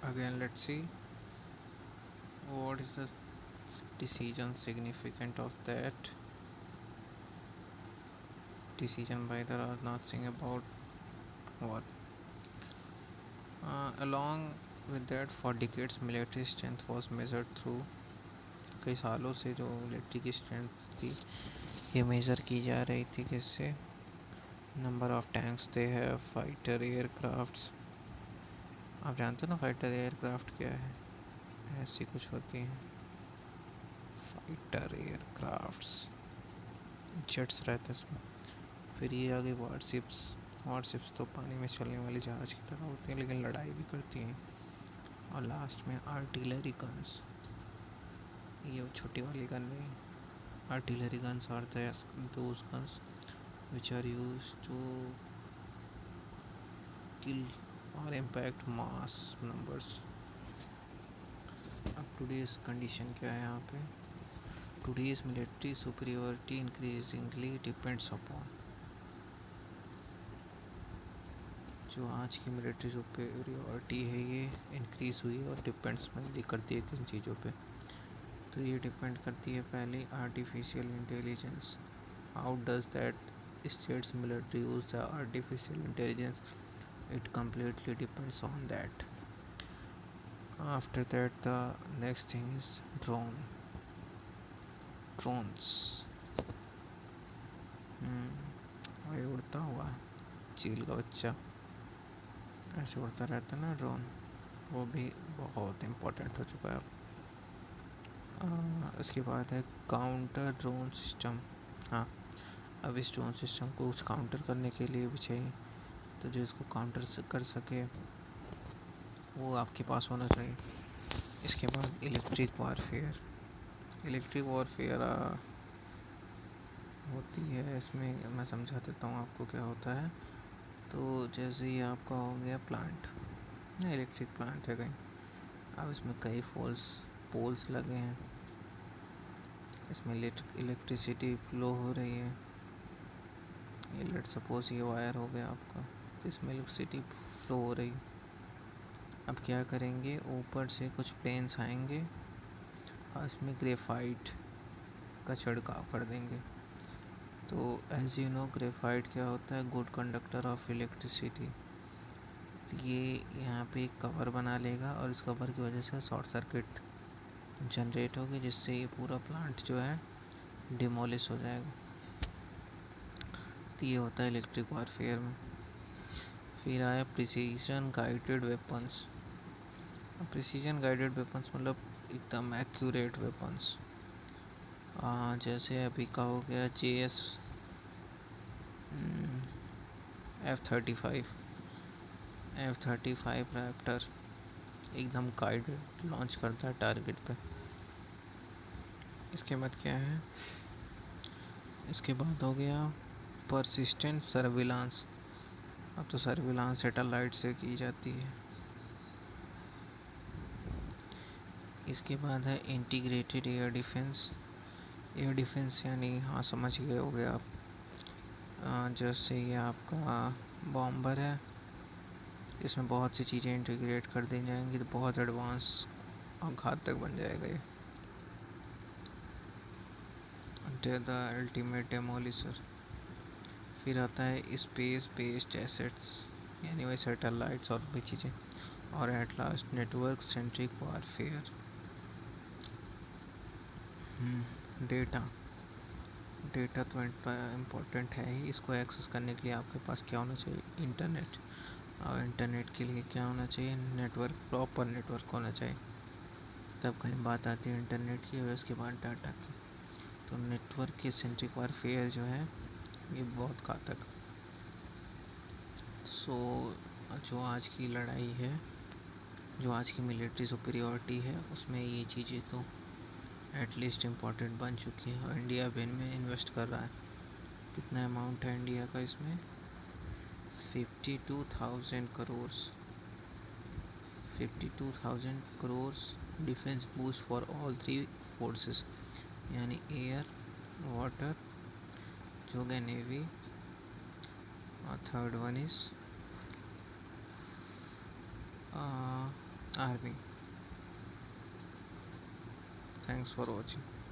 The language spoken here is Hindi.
Again, let's see what is the decision significant of that decision by the Rajnath Singh about what. Along with that, for decades, military strength was measured through कई सालों से जो मिलिट्री की स्ट्रेंथ थी ये मेज़र की जा रही थी किससे नंबर ऑफ टैंक्स दे है फाइटर एयरक्राफ्ट्स आप जानते हो ना फाइटर एयरक्राफ्ट क्या है ऐसी कुछ होती हैं फाइटर एयरक्राफ्ट्स जेट्स रहते हैं इसमें फिर ये आगे वारशिप्स तो पानी में चलने वाली जहाज़ की तरह होती हैं लेकिन लड़ाई भी करती हैं और लास्ट में आर्टिलरी गन्स ये वो छोटी वाली गन नहीं artillery guns are those guns which are used to kill or impact mass numbers अब today's condition क्या है यहाँ पे today's military superiority increasingly depends upon जो आज की मिलिट्री सुपीरियोरिटी है ये इंक्रीज़ हुई है और डिपेंड्स mainly करती है किन चीज़ों पे तो ये डिपेंड करती है पहले artificial intelligence how does that states military use the artificial intelligence it completely depends on that after that the next thing is drones वही उड़ता हुआ चील का बच्चा ऐसे उड़ता रहता है ना ड्रोन वो भी बहुत इम्पोर्टेंट हो चुका है अब इसके बाद है काउंटर ड्रोन सिस्टम हाँ अब इस ड्रोन सिस्टम को कुछ काउंटर करने के लिए भी चाहिए तो जो इसको काउंटर कर सके वो आपके पास होना चाहिए इसके बाद इलेक्ट्रिक वारफेयर होती है इसमें मैं समझा देता हूँ आपको क्या होता है तो जैसे ही आपका हो गया प्लांट इलेक्ट्रिक प्लांट है कहीं अब इसमें कई पोल्स लगे हैं इसमें इलेक्ट्रिसिटी फ्लो हो रही है ये लेट सपोज ये वायर हो गया आपका तो इसमें इलेक्ट्रिसिटी फ्लो हो रही अब क्या करेंगे ऊपर से कुछ प्लेन्स आएंगे और इसमें ग्रेफाइट का छिड़काव कर देंगे तो एज यू नो ग्रेफाइट क्या होता है गुड कंडक्टर ऑफ इलेक्ट्रिसिटी तो ये यहाँ पे एक कवर बना लेगा और इस कवर की वजह से शॉर्ट सर्किट जनरेट होगी जिससे ये पूरा प्लांट जो है डिमोलिश हो जाएगा तो ये होता है इलेक्ट्रिक वारफेयर में फिर आया precision guided weapons precision guided weapons मतलब एकदम एक्यूरेट वेपन्स जैसे अभी का हो गया JS F-35 रैप्टर एकदम गाइडेड लॉन्च करता है टारगेट पे इसके बाद क्या है इसके बाद हो गया परसिस्टेंट सर्विलांस अब तो सर्विलांस सैटेलाइट से की जाती है इसके बाद है इंटीग्रेटेड एयर डिफेंस यानी हाँ समझ गए हो गया आप जैसे ये आपका बॉम्बर है इसमें बहुत सी चीज़ें इंटीग्रेट कर दी जाएंगी तो बहुत एडवांस और घातक बन जाएगा ये द अल्टीमेट डेमोलिशर फिर आता है स्पेस बेस्ड एसेट्स यानी वही सैटेलाइट्स और भी चीज़ें और at last network centric warfare data तो इम्पोर्टेंट है ही इसको एक्सेस करने के लिए आपके पास क्या होना चाहिए इंटरनेट और इंटरनेट के लिए क्या होना चाहिए नेटवर्क प्रॉपर नेटवर्क होना चाहिए तब कहीं बात आती है इंटरनेट की और उसके बाद डाटा की तो नेटवर्क के सेंट्रिक वारफेयर जो है ये बहुत घातक जो आज की लड़ाई है जो आज की मिलिट्री सुपीरियॉरिटी है उसमें ये चीज़ें तो एटलीस्ट इम्पोर्टेंट बन चुकी है और इंडिया भी इनमें इन्वेस्ट कर रहा है कितना अमाउंट है इंडिया का इसमें 52,000 crore defence boost for all 3 forces यानी एयर वाटर जो गया नेवी और third one is army. Thanks for watching.